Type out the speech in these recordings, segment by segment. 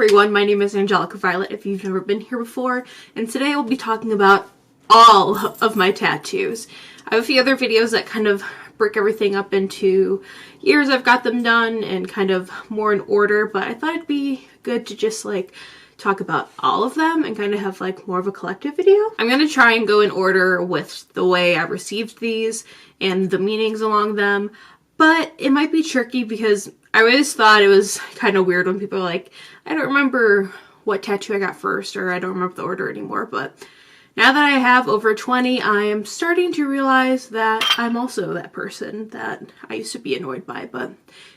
everyone, my name is Angelyca Violet if you've never been here before, and today we'll be talking about all of my tattoos. I have a few other videos that kind of break everything up into years I've got them done and kind of more in order, but I thought it'd be good to just like talk about all of them and kind of have like more of a collective video. I'm going to try and go in order with the way I received these and the meanings along them, but it might be tricky because I always thought it was kind of weird when people are like, I don't remember what tattoo I got first, or I don't remember the order anymore, but now that I have over 20, I am starting to realize that I'm also that person that I used to be annoyed by, but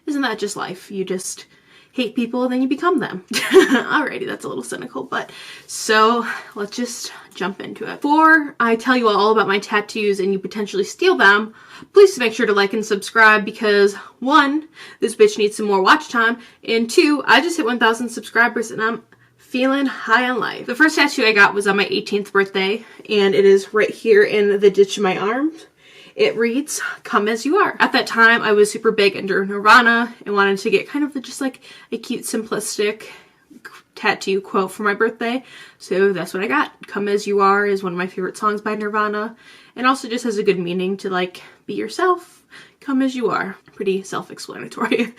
isn't that just life? You just hate people and then you become them. Alrighty, that's a little cynical, but so let's just jump into it. Before I tell you all about my tattoos and you potentially steal them, please make sure to like and subscribe because 1, this bitch needs some more watch time, and 2, I just hit 1,000 subscribers and I'm feeling high on life. The first tattoo I got was on my 18th birthday, and it is right here in the ditch of my arm. It reads, "Come as you are." At that time, I was super big into Nirvana and wanted to get kind of just like a cute, simplistic tattoo quote for my birthday. So that's what I got. "Come as you are" is one of my favorite songs by Nirvana, and also just has a good meaning to like be yourself. Come as you are. Pretty self-explanatory.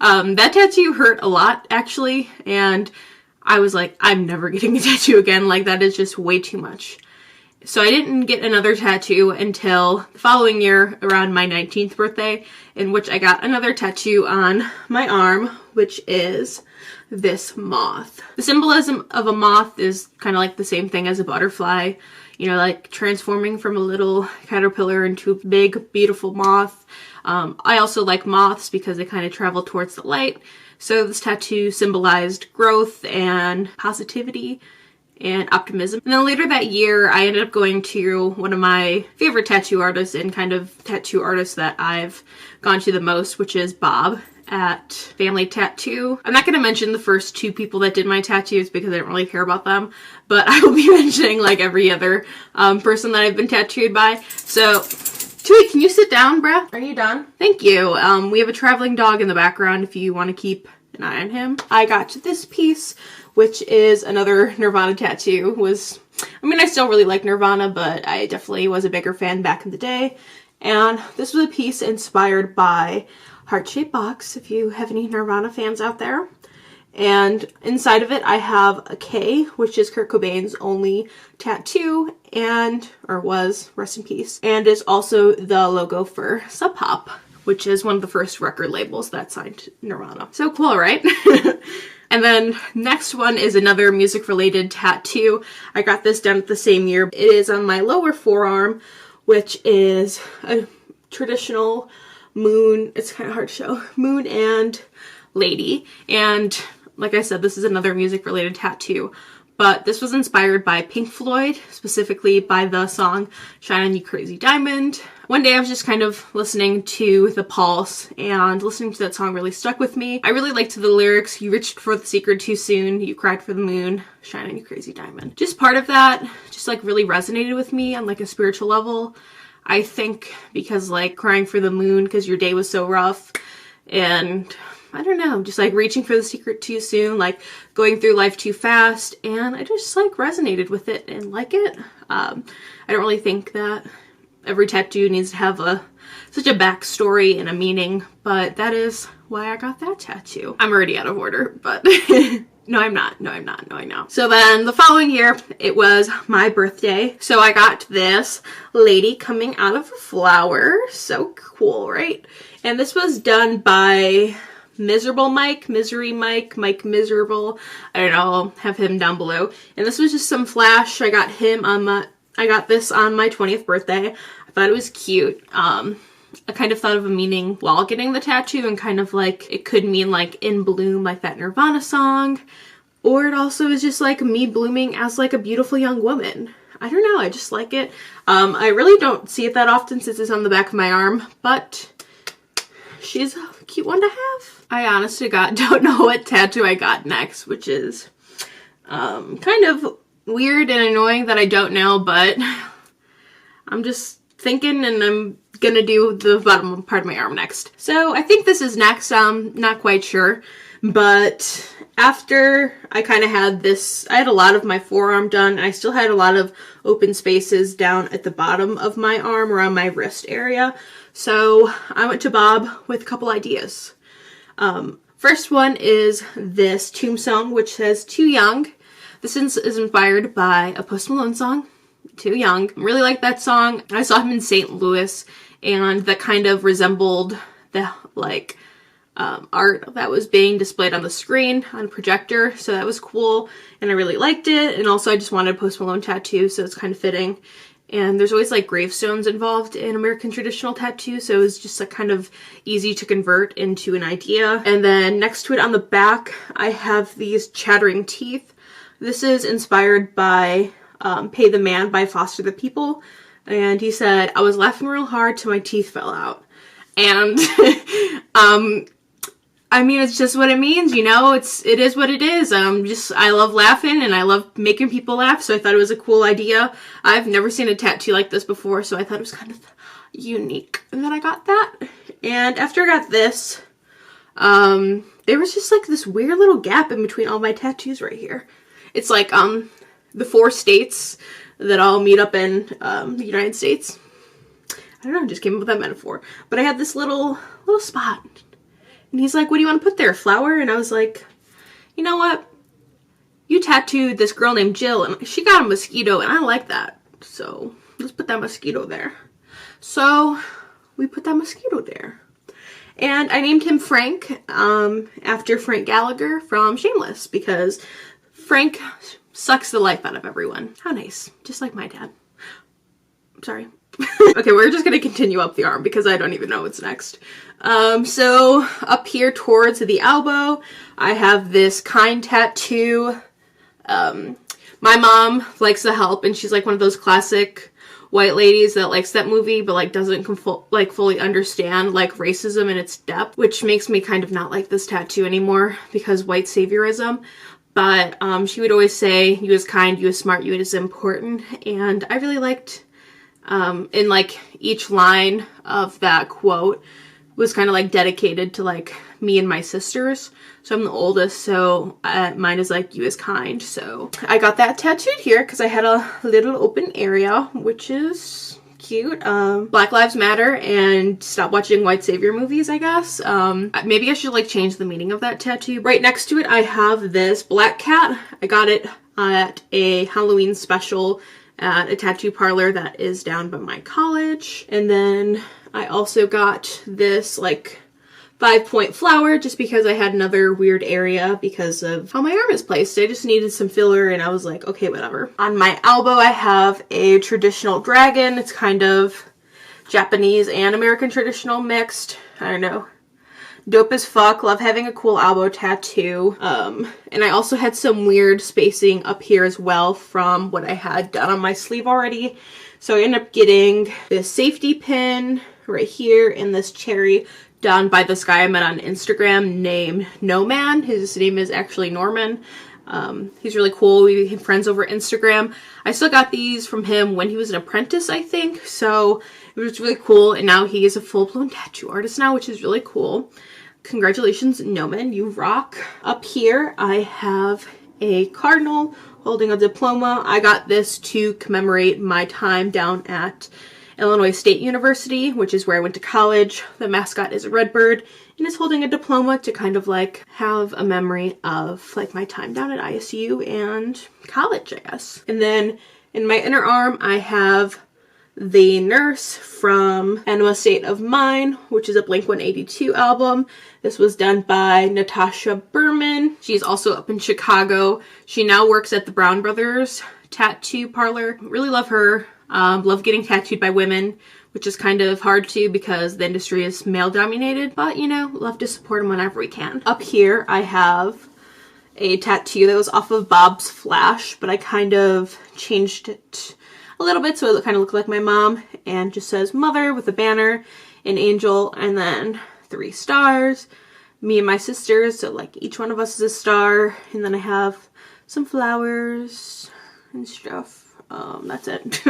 That tattoo hurt a lot actually, and I was like, I'm never getting a tattoo again. Like, that is just way too much. So I didn't get another tattoo until the following year around my 19th birthday, in which I got another tattoo on my arm, which is this moth. The symbolism of a moth is kind of like the same thing as a butterfly, you know, like transforming from a little caterpillar into a big, beautiful moth. I also like moths because they kind of travel towards the light. So this tattoo symbolized growth and positivity and optimism. And then later that year, I ended up going to one of my favorite tattoo artists and kind of tattoo artists that I've gone to the most, which is Bob at Family Tattoo. I'm not going to mention the first 2 people that did my tattoos because I don't really care about them, but I will be mentioning like every other person that I've been tattooed by. So Tui, can you sit down, bruh? Are you done? Thank you. We have a traveling dog in the background if you want to keep an eye on him. I got this piece, which is another Nirvana tattoo. I still really like Nirvana, but I definitely was a bigger fan back in the day. And this was a piece inspired by heart-shaped box, if you have any Nirvana fans out there. And inside of it, I have a K, which is Kurt Cobain's only tattoo, or was, rest in peace, and is also the logo for Sub Pop, which is one of the first record labels that signed Nirvana. So cool, right? And then next one is another music-related tattoo. I got this done the same year. It is on my lower forearm, which is a traditional moon, it's kind of hard to show, moon and lady. And like I said, this is another music-related tattoo, but this was inspired by Pink Floyd, specifically by the song "Shine On You Crazy Diamond." One day I was just kind of listening to The Pulse, and listening to that song really stuck with me. I really liked the lyrics, "You reached for the secret too soon, you cried for the moon, shine on you crazy diamond." Just part of that just like really resonated with me on like a spiritual level. I think because like crying for the moon because your day was so rough, and I don't know, just like reaching for the secret too soon, like going through life too fast, and I just like resonated with it and like it. I don't really think that every tattoo needs to have such a backstory and a meaning, but that is why I got that tattoo. I'm already out of order, but no, I'm not. No, I'm not. No, I know. So then the following year, it was my birthday. So I got this lady coming out of a flower. So cool, right? And this was done by Miserable Mike, Misery Mike, Mike Miserable. I don't know, I'll have him down below. And this was just some flash. I got this on my 20th birthday. I thought it was cute. I kind of thought of a meaning while getting the tattoo, and kind of like it could mean like in bloom, like that Nirvana song, or it also is just like me blooming as like a beautiful young woman. I don't know, I just like it. I really don't see it that often since it's on the back of my arm, but she's a cute one to have. I honestly don't know what tattoo I got next, which is kind of weird and annoying that I don't know, but I'm just thinking, and I'm gonna do the bottom part of my arm next. So I think this is next. I'm not quite sure, but after I kind of had this, I had a lot of my forearm done, and I still had a lot of open spaces down at the bottom of my arm around my wrist area. So I went to Bob with a couple ideas. First one is this tombstone, which says "Too Young." This is inspired by a Post Malone song, "Too Young." I really like that song. I saw him in St. Louis, and that kind of resembled the art that was being displayed on the screen on a projector, so that was cool, and I really liked it. And also I just wanted a Post Malone tattoo, so it's kind of fitting. And there's always like gravestones involved in American traditional tattoos, so it was just like kind of easy to convert into an idea. And then next to it on the back, I have these chattering teeth. This is inspired by Pay the Man by Foster the People. And he said, "I was laughing real hard till my teeth fell out." And I mean, it's just what it means, you know, it is what it is. I love laughing and I love making people laugh, so I thought it was a cool idea. I've never seen a tattoo like this before, so I thought it was kind of unique. And then I got that. And after I got this, there was just like this weird little gap in between all my tattoos right here. It's like, the 4 states that all meet up in, the United States. I don't know, I just came up with that metaphor. But I had this little spot. And he's like, "What do you want to put there, a flower?" And I was like, "You know what? You tattooed this girl named Jill, and she got a mosquito, and I like that. So let's put that mosquito there." So we put that mosquito there. And I named him Frank, after Frank Gallagher from Shameless, because Frank sucks the life out of everyone. How nice. Just like my dad. Sorry. Okay, we're just gonna continue up the arm because I don't even know what's next. So up here towards the elbow, I have this kind tattoo. My mom likes The Help, and she's like one of those classic white ladies that likes that movie, but like doesn't fully understand like racism in its depth, which makes me kind of not like this tattoo anymore because white saviorism. But she would always say, "You is kind, you is smart, you is important," and I really liked. In like each line of that quote was kind of like dedicated to like me and my sisters. So I'm the oldest, so mine is like "You is kind." So I got that tattooed here because I had a little open area, which is cute. Black Lives Matter and stop watching white savior movies, I guess. Maybe I should like change the meaning of that tattoo. Right next to it, I have this black cat. I got it at a Halloween special at a tattoo parlor that is down by my college. And then I also got this like 5-point flower just because I had another weird area because of how my arm is placed. I just needed some filler and I was like, okay, whatever. On my elbow, I have a traditional dragon. It's kind of Japanese and American traditional mixed. I don't know. Dope as fuck. Love having a cool elbow tattoo. And I also had some weird spacing up here as well from what I had done on my sleeve already. So I ended up getting this safety pin right here and this cherry done by this guy I met on Instagram named No Man. His name is actually Norman. He's really cool. We became friends over Instagram. I still got these from him when he was an apprentice, I think. So it was really cool. And now he is a full-blown tattoo artist now, which is really cool. Congratulations, Noman, you rock. Up here, I have a cardinal holding a diploma. I got this to commemorate my time down at Illinois State University, which is where I went to college. The mascot is a redbird and is holding a diploma to kind of like have a memory of like my time down at ISU and college, I guess. And then in my inner arm, I have the nurse from Enema State of Mind, which is a Blink-182 album. This was done by Natasha Berman. She's also up in Chicago. She now works at the Brown Brothers tattoo parlor. Really love her. Love getting tattooed by women, which is kind of hard to because the industry is male dominated, but you know, love to support them whenever we can. Up here, I have a tattoo that was off of Bob's Flash, but I kind of changed it a little bit so it kind of looked like my mom, and just says mother with a banner, an angel, and then 3 stars. Me and my sisters, so like each one of us is a star, and then I have some flowers and stuff. That's it.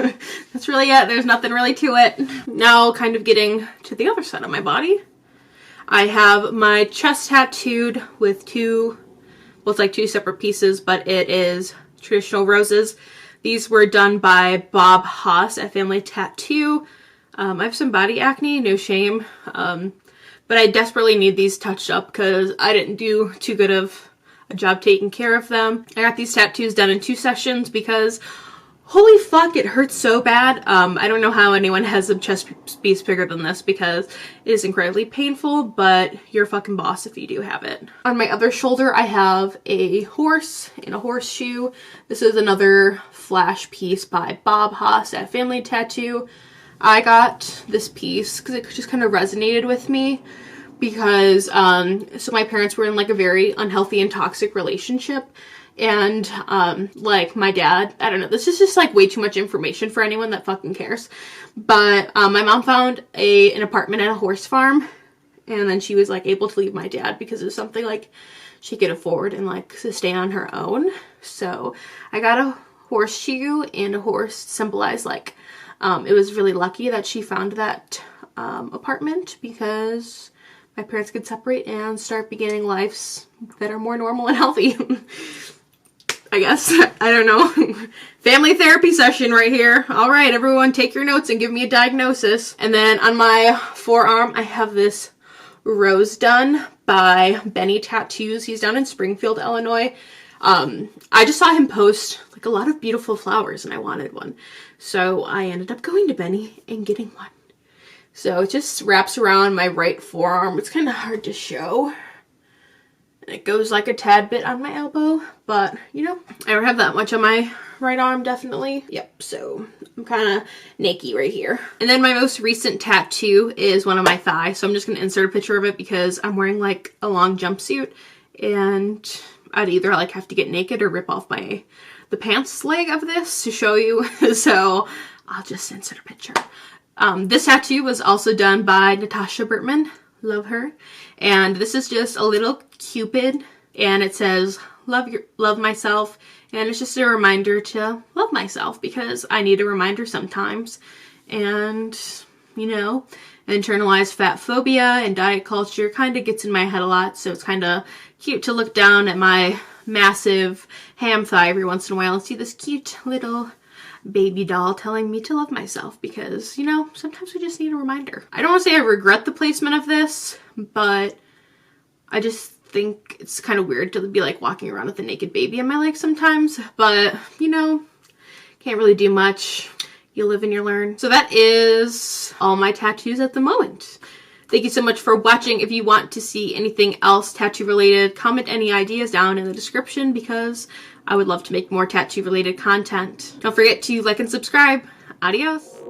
That's really it. There's nothing really to it. Now kind of getting to the other side of my body. I have my chest tattooed with 2 well, it's like two separate pieces, but it is traditional roses. These were done by Bob Haas at Family Tattoo. I have some body acne, no shame, but I desperately need these touched up because I didn't do too good of a job taking care of them. I got these tattoos done in 2 sessions because holy fuck, it hurts so bad. I don't know how anyone has a chest piece bigger than this because it is incredibly painful, but you're a fucking boss if you do have it. On my other shoulder, I have a horse and a horseshoe. This is another flash piece by Bob Haas at Family Tattoo. I got this piece because it just kind of resonated with me because, so my parents were in like a very unhealthy and toxic relationship. And, like, my dad, I don't know, this is just, like, way too much information for anyone that fucking cares. But, my mom found an apartment at a horse farm, and then she was, like, able to leave my dad because it was something, like, she could afford and, like, sustain on her own. So, I got a horseshoe and a horse to symbolize, like, it was really lucky that she found that, apartment because my parents could separate and start beginning lives that are more normal and healthy. I guess. I don't know. Family therapy session right here. All right, everyone, take your notes and give me a diagnosis. And then on my forearm, I have this rose done by Benny Tattoos. He's down in Springfield, Illinois. I just saw him post like a lot of beautiful flowers and I wanted one. So I ended up going to Benny and getting one. So it just wraps around my right forearm. It's kind of hard to show. And it goes like a tad bit on my elbow, but you know, I don't have that much on my right arm, definitely. Yep, so I'm kind of naked right here. And then my most recent tattoo is one on my thigh, so I'm just going to insert a picture of it because I'm wearing like a long jumpsuit and I'd either like have to get naked or rip off the pants leg of this to show you. So I'll just insert a picture. This tattoo was also done by Natasha Bertman. Love her. And this is just a little cupid and it says love myself, and it's just a reminder to love myself because I need a reminder sometimes. And you know, internalized fat phobia and diet culture kind of gets in my head a lot, so it's kind of cute to look down at my massive ham thigh every once in a while and see this cute little baby doll telling me to love myself because, you know, sometimes we just need a reminder. I don't want to say I regret the placement of this, but I just think it's kind of weird to be like walking around with a naked baby in my leg sometimes, but you know, can't really do much. You live and you learn. So that is all my tattoos at the moment. Thank you so much for watching. If you want to see anything else tattoo related, comment any ideas down in the description because I would love to make more tattoo related content. Don't forget to like and subscribe. Adios.